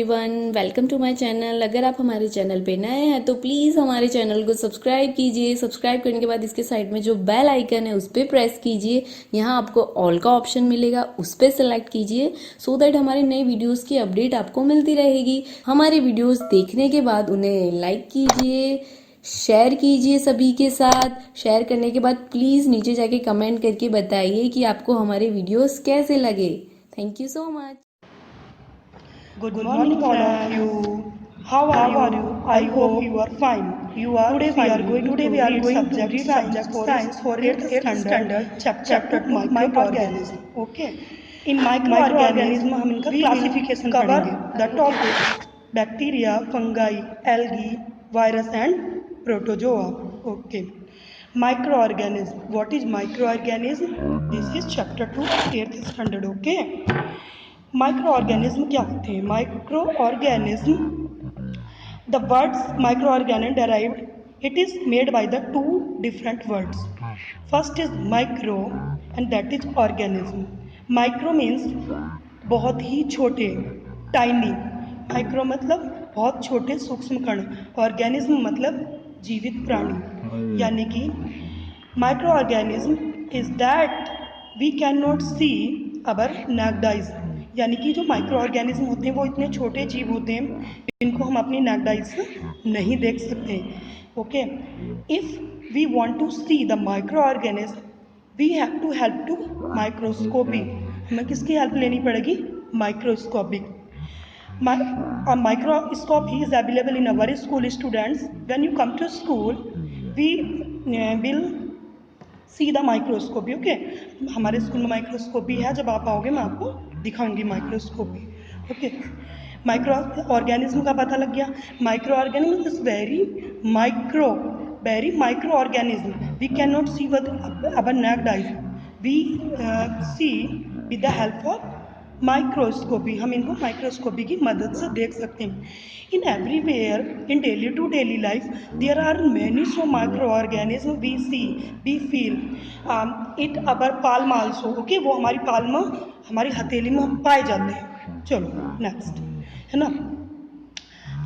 Everyone, welcome to my channel. अगर आप हमारे चैनल पे नए हैं तो प्लीज़ हमारे चैनल को सब्सक्राइब कीजिए। सब्सक्राइब करने के बाद इसके साइड में जो बेल आइकन है उस पर प्रेस कीजिए। यहाँ आपको ऑल का ऑप्शन मिलेगा, उस पर सेलेक्ट कीजिए सो दैट हमारे नए वीडियोस की अपडेट आपको मिलती रहेगी। हमारे वीडियोस देखने के बाद उन्हें लाइक कीजिए, शेयर कीजिए सभी के साथ। शेयर करने के बाद प्लीज़ नीचे जाके कमेंट करके बताइए कि आपको हमारे वीडियोस कैसे लगे। Thank you so much. Good morning, all of you. How are you? I hope you are fine. Today we are going to read subject science for 8th standard chapter 2 microorganism. Okay. In microorganism हम इनका classification पढ़ेंगे. The topic bacteria, fungi, algae, virus and protozoa. Okay. Microorganism. What is microorganism? This is chapter 2 8th standard. Okay. Micro organism क्या होते हैं? Micro organism, the words micro organism derived, it is made by the two different words. First is micro and that is organism. Micro means बहुत ही छोटे, tiny. Micro मतलब बहुत छोटे सूक्ष्म कण. ऑर्गेनिज्म मतलब जीवित प्राणी. यानी कि microorganism is that we can not see our naked eyes. यानी कि जो माइक्रो ऑर्गेनिज्म होते हैं वो इतने छोटे जीव होते हैं जिनको हम अपनी naked eyes से नहीं देख सकते. Okay. If we want to see the microorganism we have to help to microscopy. हमें किसकी हेल्प लेनी पड़ेगी? Microscopic. Microscopy is available in our school students. When you come to school, we will see the microscopy. Okay. हमारे school में microscopy है. जब आप आओगे मैं आपको दिखाऊंगी माइक्रोस्कोपी. ओके. माइक्रो ऑर्गेनिज्म का पता लग गया. Microorganism is very microorganism. We can not see with our naked eyes. We see with the help of microscopy. हम इनको माइक्रोस्कोपी की मदद से देख सकते हैं. In everywhere in daily to daily life there are many so microorganism we see we feel it our palm also. Okay. वो हमारी पाल्म, हमारी हथेली में पाए जाते हैं. चलो नेक्स्ट है ना.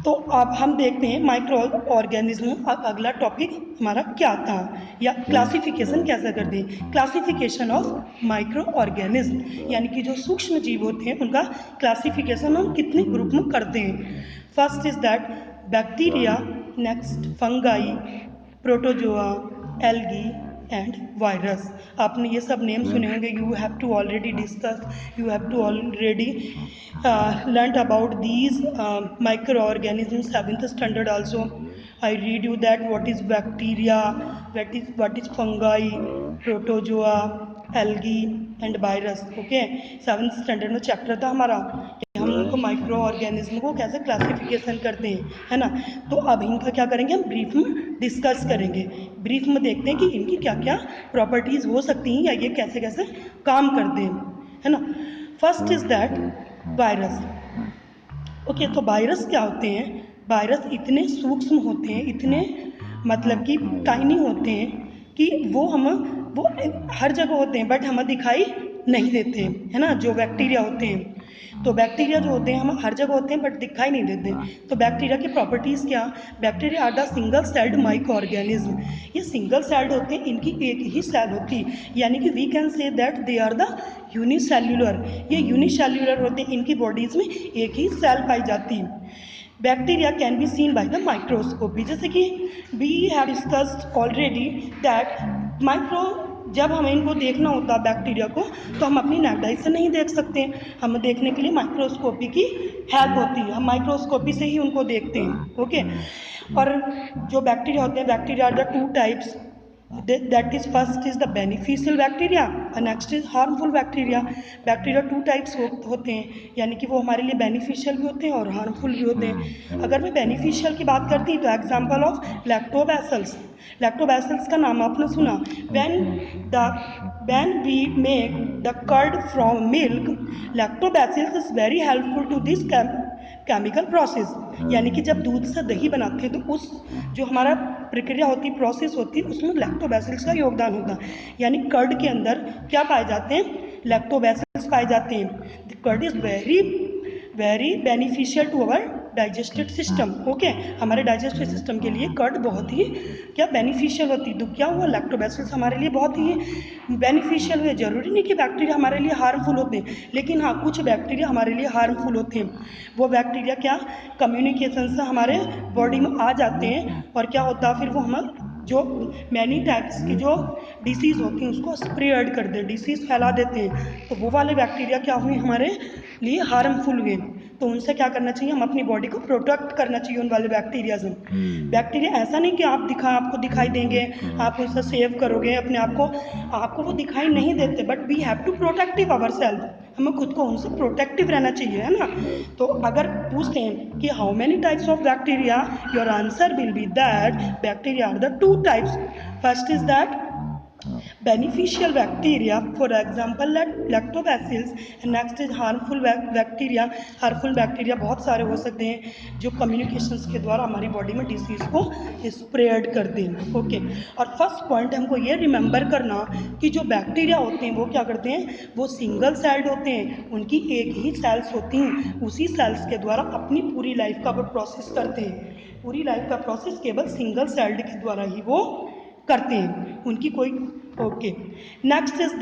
तो अब हम देखते हैं माइक्रो ऑर्गेनिज्म. अब अगला टॉपिक हमारा क्या था या क्लासिफिकेशन कैसे करते हैं. क्लासिफिकेशन ऑफ माइक्रो ऑर्गेनिज्म यानी कि जो सूक्ष्म जीव होते हैं उनका क्लासिफिकेशन हम कितने ग्रुप में करते हैं. First is that bacteria, next fungi, protozoa, algae and virus. आपने ये सब नेम सुने होंगे. You have to already discuss, you have to already learned about these microorganisms 7th standard also. I read you that what is bacteria, what is fungi, protozoa, algae and virus. Okay. 7th standard में chapter था हमारा कि हम उनको micro organism को कैसे classification करते हैं, है ना. तो अब इनका क्या करेंगे हम ब्रीफ में डिस्कस करेंगे. ब्रीफ में देखते हैं कि इनकी क्या क्या प्रॉपर्टीज़ हो सकती हैं या ये कैसे कैसे काम करते हैं, है ना. First is that virus. Okay. तो वायरस क्या होते हैं? वायरस इतने सूक्ष्म होते हैं, इतने मतलब कि टाइनी होते हैं कि वो हर जगह होते हैं बट हमें दिखाई नहीं देते हैं, है ना. जो बैक्टीरिया होते हैं, तो बैक्टीरिया जो होते हैं हम हर जगह होते हैं बट दिखाई नहीं देते. तो बैक्टीरिया की प्रॉपर्टीज़ क्या? Bacteria are the single celled micro organism. ये सिंगल सेल्ड होते हैं, इनकी एक ही सेल होती है. यानी कि we can say that they are the unicellular. ये यूनिसेल्युलर होते हैं, इनकी बॉडीज़ में एक ही सेल पाई जाती है. Bacteria can be seen by the microscopy. जैसे कि we have discussed already that जब हमें इनको देखना होता है बैक्टीरिया को तो हम अपनी naked eye से नहीं देख सकते हैं. हमें देखने के लिए माइक्रोस्कोपी की हेल्प होती है. हम माइक्रोस्कोपी से ही उनको देखते हैं. ओके. और जो बैक्टीरिया होते हैं, bacteria are the two types. That is first is the beneficial bacteria और next is harmful bacteria. Bacteria two types होते हैं, यानी कि वो हमारे लिए बेनिफिशियल भी होते हैं और हार्मफुल भी होते हैं. अगर मैं बेनिफिशियल की बात करती हूँ तो एग्जाम्पल ऑफ लैक्टोबैसिल्स. लैक्टोबैसिल्स का नाम आपने सुना. when we make the curd from milk, lactobacillus is very helpful to this chemical process. यानी कि जब दूध से दही बनाते हैं तो उस जो हमारा प्रक्रिया होती है, प्रोसेस होती है, उसमें लैक्टोबैसिल्स का योगदान होता है. यानी कर्ड के अंदर क्या पाए जाते हैं? लैक्टोबैसिल्स पाए जाते हैं. The curd is very very beneficial to our digestive system. Okay, हमारे डाइजेस्टिव सिस्टम के लिए कर्ड बहुत ही क्या बेनिफिशियल होती है। तो क्या हुआ, लैक्टोबैसिलस हमारे लिए बहुत ही बेनिफिशियल हुए। जरूरी नहीं कि बैक्टीरिया हमारे लिए हार्मफुल होते हैं, लेकिन हाँ कुछ बैक्टीरिया हमारे लिए हार्मफुल होते हैं। वो बैक्टीरिया क्या कम्युनिकेशन से हमारे बॉडी में आ जाते हैं, और क्या होता है फिर वो हम जो मैनी टाइप्स की जो डिसीज़ होती हैं उसको स्प्रेड कर दे, डिसीज़ फैला देते हैं। तो वो वाले बैक्टीरिया क्या हुए हमारे लिए हार्मफुल हुए। तो उनसे क्या करना चाहिए, हम अपनी बॉडी को प्रोटेक्ट करना चाहिए उन वाले बैक्टीरिया से। बैक्टीरिया ऐसा नहीं कि आपको दिखाई देंगे, आप उससे सेव करोगे अपने आप को, आपको वो दिखाई नहीं देते, but we have to protective our self, हमें खुद को उनसे प्रोटेक्टिव रहना चाहिए, है ना। तो अगर पूछते हैं कि how many types of bacteria, your answer will be that bacteria are the 2 types. First is that beneficial bacteria, for example lactobacillus, and next is harmful bacteria। harmful bacteria बहुत सारे हो सकते हैं जो कम्युनिकेशंस के द्वारा हमारी बॉडी में डिसीज को स्प्रेड करते हैं। ओके, और फर्स्ट पॉइंट हमको ये रिमेंबर करना कि जो बैक्टीरिया होते हैं वो क्या करते हैं, वो सिंगल सेल्ड होते हैं, उनकी एक ही सेल्स होती हैं, उसी सेल्स के द्वारा अपनी पूरी लाइफ का वो प्रोसेस करते हैं। पूरी लाइफ का प्रोसेस केवल सिंगल सेल्ड के द्वारा ही वो करते हैं, उनकी कोई। Okay, next is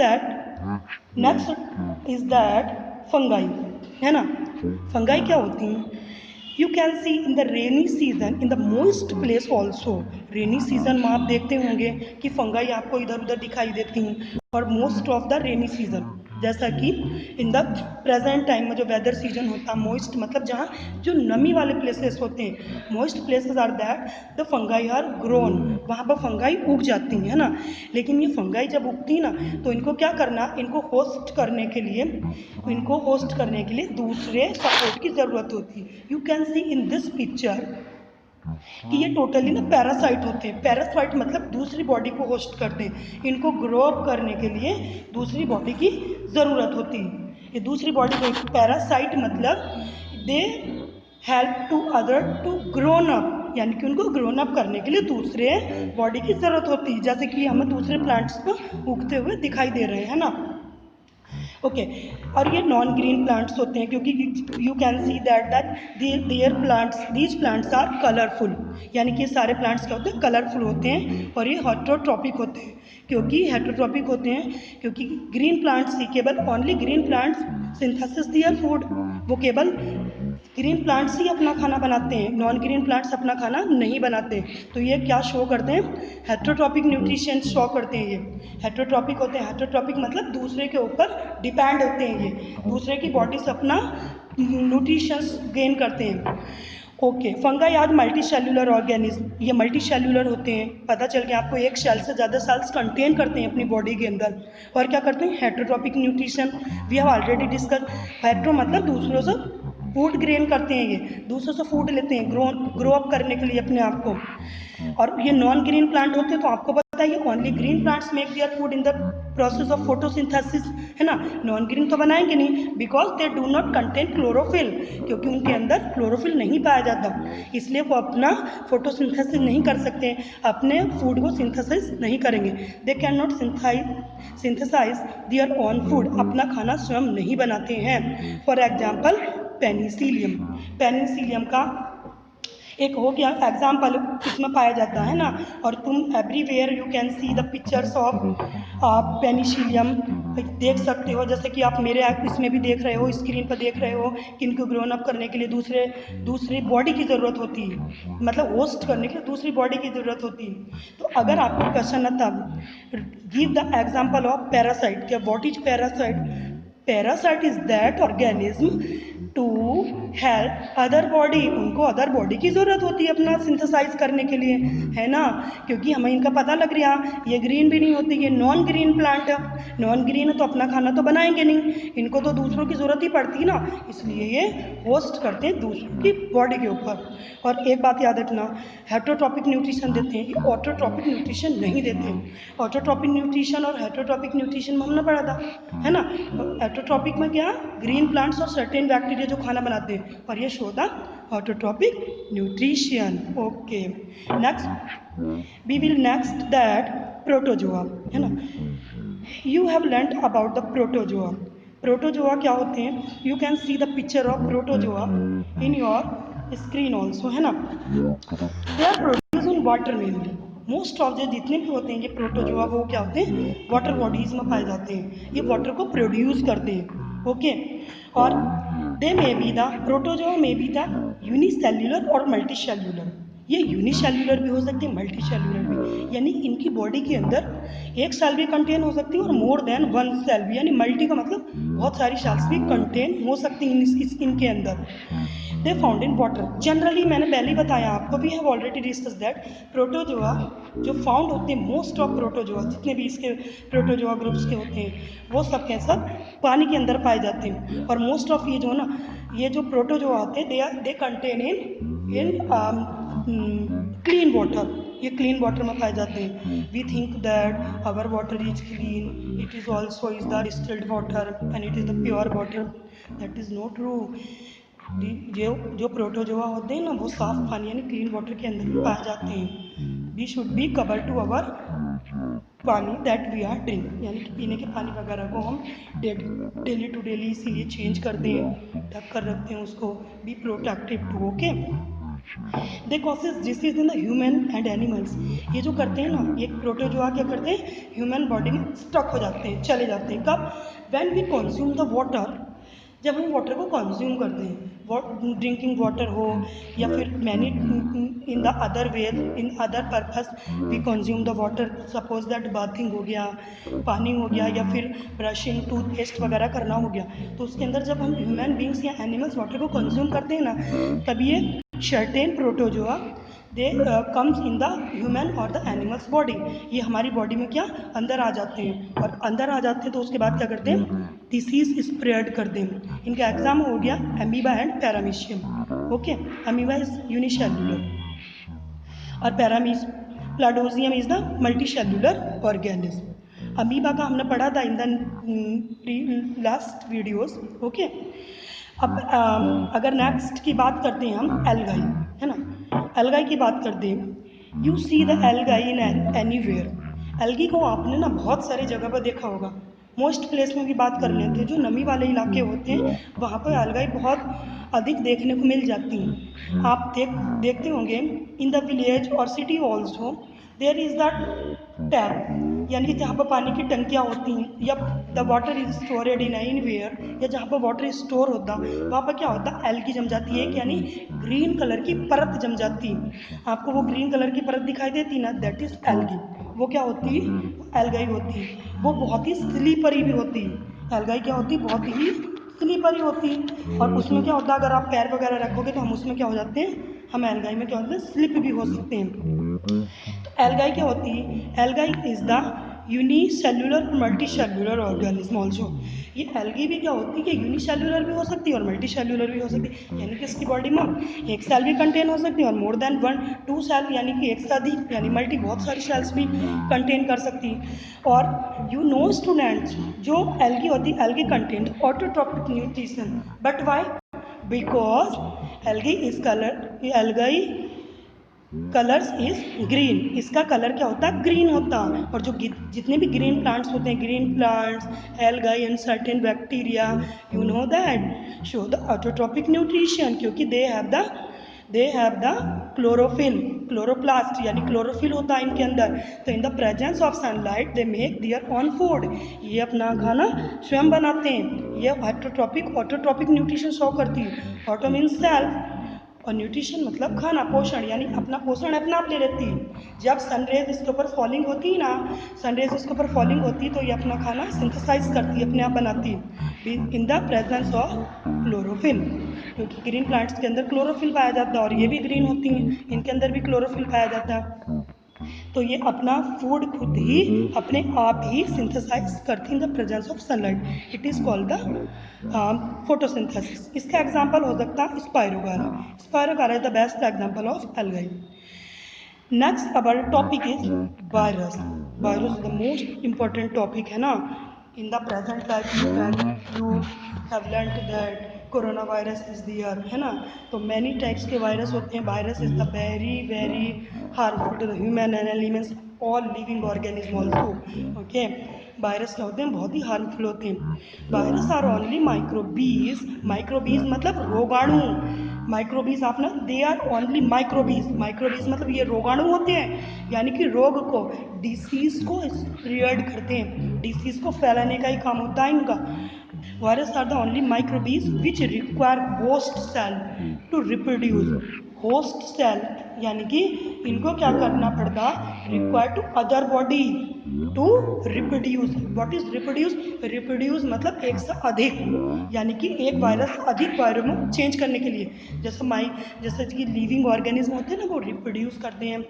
that fungi, है ना। फंगाई क्या होती हैं, you can C in the rainy season in the most place also. Rainy season में आप देखते होंगे कि फंगाई आपको इधर उधर दिखाई देती हैं, और most of the rainy season, जैसा कि इन द प्रेजेंट टाइम में जो वेदर सीजन होता है मोइस्ट, मतलब जहाँ जो नमी वाले प्लेसेस होते हैं, moist places are that the fungi are grown, वहाँ पर फंगाई उग जाती हैं, है ना। लेकिन ये फंगाई जब उगती ना, तो इनको क्या करना, इनको होस्ट करने के लिए दूसरे सपोर्ट की ज़रूरत होती है। You can C in this picture कि ये टोटली ना पैरासाइट होते हैं। पैरासाइट मतलब दूसरी बॉडी को होस्ट करते हैं, इनको ग्रो अप करने के लिए दूसरी बॉडी की ज़रूरत होती है। ये दूसरी बॉडी को, पैरासाइट मतलब they help to other to grown up, यानी कि उनको ग्रोन अप करने के लिए दूसरे बॉडी की ज़रूरत होती है, जैसे कि हमें दूसरे प्लांट्स को उगते हुए दिखाई दे रहे हैं ना। ओके, और ये नॉन ग्रीन प्लांट्स होते हैं, क्योंकि you can see that these plants are colourful, यानी कि सारे प्लांट्स क्या होते हैं, कलरफुल होते हैं, और ये हेटरोट्रॉपिक होते हैं। क्योंकि हेटरोट्रॉपिक होते हैं क्योंकि ग्रीन प्लांट्स ही, केवल only green plants synthesis their food, वो केवल ग्रीन प्लांट्स ही अपना खाना बनाते हैं, नॉन ग्रीन प्लांट्स अपना खाना नहीं बनाते। तो ये क्या शो करते हैं, हेटरोट्रॉपिक न्यूट्रिशन शो करते हैं। ये हेटरोट्रॉपिक होते हैं, हेटरोट्रॉपिक मतलब दूसरे के ऊपर डिपेंड होते हैं, ये दूसरे की बॉडी से अपना न्यूट्रिशंस गेन करते हैं। Okay, fungi are multi cellular organism, ये मल्टी सेल्यूलर होते हैं, पता चल गया आपको, एक सेल से ज़्यादा सेल्स कंटेन करते हैं अपनी बॉडी के अंदर। और क्या करते हैं, heterotrophic nutrition, we have already discuss. Hetero मतलब दूसरों से फूड ग्रेन करते हैं, ये दूसरों से फूड लेते हैं ग्रो अप करने के लिए अपने आप को। और ये नॉन ग्रीन प्लांट होते हैं, तो आपको पता है ये only green plants make their food in the process of photosynthesis, है ना। नॉन ग्रीन तो बनाएंगे नहीं, because they do not contain chlorophyll, क्योंकि उनके अंदर क्लोरोफिल नहीं पाया जाता, इसलिए वो अपना फोटोसिंथेसिस नहीं कर सकते, अपने फूड को सिंथेसिस नहीं करेंगे। They can not synthesize their own food, अपना खाना स्वयं नहीं बनाते हैं। फॉर एग्जाम्पल पेनिसिलियम का एक हो गया एग्जाम्पल, इसमें पाया जाता है ना। और तुम everywhere you can see the pictures of Penicillium देख सकते हो, जैसे कि आप मेरे इसमें भी देख रहे हो, स्क्रीन पर देख रहे हो कि इनको ग्रोन अप करने के लिए दूसरी बॉडी की ज़रूरत होती है, मतलब होस्ट करने के लिए दूसरी बॉडी की ज़रूरत होती है। तो अगर आपको क्वेश्चन आता, give the example of parasite, क्या what is parasite, parasite is that organism to help other body, उनको अदर बॉडी की ज़रूरत होती है अपना सिंथेसाइज करने के लिए, है ना। क्योंकि हमें इनका पता लग रहा, ये ग्रीन भी नहीं होती, ये नॉन ग्रीन प्लांट है, नॉन ग्रीन है तो अपना खाना तो बनाएंगे नहीं, इनको तो दूसरों की ज़रूरत ही पड़ती है ना, इसलिए ये होस्ट करते हैं दूसरों की बॉडी के ऊपर। और एक बात याद रखना, हेटरोट्रॉपिक न्यूट्रिशन देते हैं, ये ऑटोट्रॉपिक न्यूट्रिशन नहीं देते हैं। ऑटोट्रॉपिक न्यूट्रिशन और हेटरोट्रॉपिक न्यूट्रिशन में हमने पढ़ा था, है ना। हेटरोट्रॉपिक में क्या, ग्रीन प्लांट्स और सर्टेन बैक्टीरिया जो खाना बनाते हैं, और ये show the autotrophic nutrition. Okay, next we will next that protozoa, है ना। You have learned about the protozoa. Protozoa क्या होते हैं? You can see the picture of protozoa in your screen also, है ना। They are produce in water mainly. Most of जो जितने भी होते हैं ये प्रोटोजोआ वो क्या होते हैं? वाटर बॉडीज में पाए जाते हैं, ये वाटर को प्रोड्यूस करते हैं। ओके, और they may be the protozoa may be the unicellular और मल्टीसेल्युलर। ये यूनिसेल्युलर भी हो सकते हैं, मल्टीसेल्युलर भी, यानी इनकी बॉडी के अंदर एक सेल भी कंटेन हो सकती है और मोर देन वन सेल भी, यानी मल्टी का मतलब बहुत सारी सेल्स भी कंटेन हो सकती हैं इनके अंदर। They found in water. Generally मैंने पहले ही बताया आपको, we have already discuss that protozoa जो फाउंड होते हैं, मोस्ट ऑफ प्रोटोजोआ जितने भी इसके प्रोटोजोआ ग्रुप्स के होते हैं वो सब के सब पानी के अंदर पाए जाते हैं। और मोस्ट ऑफ ये जो ना ये जो प्रोटोजोआ होते हैं they contain in clean water, ये क्लीन वाटर में पाए जाते हैं। We think that our water is clean, it is also is the distilled water and it is the pure water. That is not true. जो protozoa होते हैं ना वो साफ पानी यानी क्लीन वाटर के अंदर भी पाए जाते हैं। We should be cover to our pani that we are drink, यानी कि पीने के पानी वगैरह को हम डेली टू डेली इसीलिए चेंज करते हैं, ढक कर रखते हैं उसको। Be protective to. Okay, they causes disease in the human and animals. ये जो करते हैं ना ये प्रोटोजोआ क्या करते हैं? ह्यूमन बॉडी में स्टक हो जाते हैं, चले जाते हैं। कब? When we consume the water, जब हम वाटर को कंज्यूम करते हैं, ड्रिंकिंग वाटर हो या फिर many in the other way, in other purpose we consume the water. Suppose that bathing हो गया, पानी हो गया, या फिर ब्रशिंग टूथपेस्ट वगैरह करना हो गया, तो उसके अंदर जब हम ह्यूमन बींग्स या एनिमल्स वाटर को कंज्यूम करते हैं ना, तब ये certain protozoa they comes in the human और द एनिमल्स बॉडी। ये हमारी बॉडी में क्या अंदर आ जाते हैं, और अंदर आ जाते हैं तो उसके बाद क्या करते हैं? डिसीज स्प्रेड करते हैं। इनका एग्जाम हो गया amoeba and paramecium. Okay, amoeba is unicellular और plasmodium is the multicellular organism. Amoeba का हमने पढ़ा था in the last videos. Okay, अब अगर नेक्स्ट की बात करते हैं हम एल्गाई, है ना, एल्गाई की बात करते हैं। You see the algae in anywhere. Algae को आपने ना बहुत सारी जगह पर देखा होगा। मोस्ट प्लेस में भी बात कर लेते हैं, जो नमी वाले इलाके होते हैं वहाँ पर एल्गाई बहुत अधिक देखने को मिल जाती हैं। आप देखते होंगे इन द विलेज और city also there is the tap, यानी कि जहाँ पर पानी की टंकियाँ होती हैं, या the water is storeyed in anywhere, या जहाँ पर वाटर स्टोर होता वहाँ पर क्या होता है? एल्गी जम जाती है, यानी ग्रीन कलर की परत जम जाती है। आपको वो ग्रीन कलर की परत दिखाई देती ना, दैट इज एल्गी। वो क्या होती है? एल्गाई होती है। वो बहुत ही स्लीपरी भी होती है। एल्गाई क्या होती है? बहुत ही स्लीपरी होती है। और उसमें क्या होता है, अगर आप पैर वगैरह रखोगे तो हम उसमें क्या हो जाते हैं? हम एल्गाई में क्या होते हैं? स्लिप भी हो सकते हैं। तो एल्गाई क्या होती है? एल्गाई इज द यूनिसेल्युलर और मल्टीसेल्युलर ऑर्गेनिज्म ऑल्सो। ये एल्गी भी क्या होती है कि यूनिसेल्युलर भी हो सकती है और मल्टीसेल्युलर भी हो सकती है, यानी कि इसकी बॉडी में एक सेल भी कंटेन हो सकती है और more than one two cell, यानी कि एक से अधिक यानी मल्टी बहुत सारी सेल्स भी कंटेन कर सकती है। और यू नो स्टूडेंट्स, जो एल्गी होती है algae contain autotrophic nutrition, but why? Because algae is colour algae colours is green. इसका कलर क्या होता है? ग्रीन होता है। और जो जितने भी ग्रीन प्लांट्स होते हैं, green plants, algae and certain bacteria, you know that show the autotrophic nutrition, क्योंकि they have the chlorophyll, chloroplast, यानी क्लोरोफिल होता है इनके अंदर। तो in the presence of sunlight they make their own food, ये अपना खाना स्वयं बनाते हैं। ये ऑटोट्रॉपिक न्यूट्रिशन शो करती है। ऑटो मीन्स सेल्फ और न्यूट्रिशन मतलब खाना, पोषण, यानी अपना पोषण अपने आप ले लेती है। जब सनरेज इसके ऊपर फॉलिंग होती है ना, सनरेज इसके ऊपर फॉलिंग होती है तो ये अपना खाना सिंथेसाइज करती है, अपने आप बनाती है इन द प्रेजेंस ऑफ क्लोरोफिल, क्योंकि ग्रीन प्लांट्स के अंदर क्लोरोफिल पाया जाता है और ये भी ग्रीन होती हैं, इनके अंदर भी क्लोरोफिल पाया जाता है। तो ये अपना फूड खुद ही अपने आप ही सिंथेसाइज करती in the presence of sunlight. It is called the photosynthesis. इसका एग्जांपल हो सकता है spirogyra. Spirogyra is the best example of algae. Next our topic is virus. Virus is the most important topic, है ना। In the present life you have learned that corona virus is there, है ना। तो many types के virus होते हैं। Virus is the very very harmful to the human and elements all living organism also. Okay, virus क्या होते हैं, बहुत ही हार्मफुल होते हैं। वायरस आर ओनली माइक्रोबीज, माइक्रोबीज मतलब रोगाणु। माइक्रोबीज आप ना, दे आर ओनली माइक्रोबीज, माइक्रोबीज मतलब ये रोगाणु होते हैं, यानी कि रोग को, डिसीज को स्प्रेड करते हैं, डिसीज को फैलाने का ही काम होता है इनका। Virus are the only microbes which require host cell to reproduce. Host cell यानी कि इनको क्या करना पड़ता, require to other body to reproduce. What is reproduce, reproduce मतलब एक से अधिक, यानी कि एक वायरस से अधिक वायरस में चेंज करने के लिए। जैसे कि लिविंग ऑर्गेनिज्म होते हैं ना, वो रिप्रोड्यूस करते हैं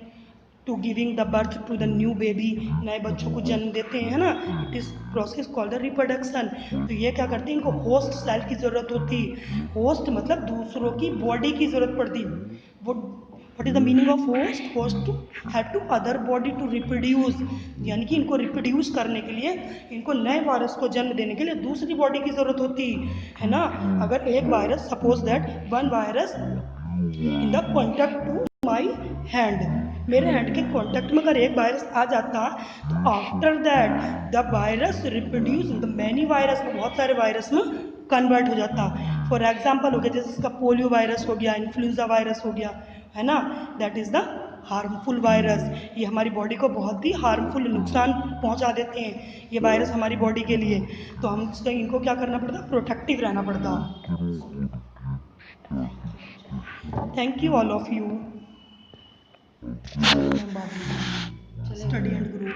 to giving the birth to the new baby, नए बच्चों को जन्म देते हैं, है ना। It is process called the reproduction. तो ये क्या करते हैं, इनको होस्ट सेल की जरूरत होती। होस्ट मतलब दूसरों की बॉडी की जरूरत पड़ती। वो what is the meaning of host, host to have to other body to reproduce, यानी कि इनको रिप्रोड्यूस करने के लिए, इनको नए वायरस को जन्म देने के लिए दूसरी बॉडी की जरूरत होती है ना। अगर एक virus, suppose that one virus in the contact to my hand, मेरे हैंड के कॉन्टेक्ट में अगर एक वायरस आ जाता, तो after that the virus reproduce the many virus, में बहुत सारे वायरस में कन्वर्ट हो जाता। फॉर एग्जाम्पल हो गया, जैसे इसका पोलियो वायरस हो गया, इन्फ्लुएंजा वायरस हो गया, है ना। That is the harmful virus. ये हमारी बॉडी को बहुत ही हार्मफुल नुकसान पहुंचा देते हैं ये वायरस हमारी बॉडी के लिए। तो हम इनको क्या करना पड़ता, प्रोटेक्टिव रहना पड़ता। Thank you all of you. Study and grow.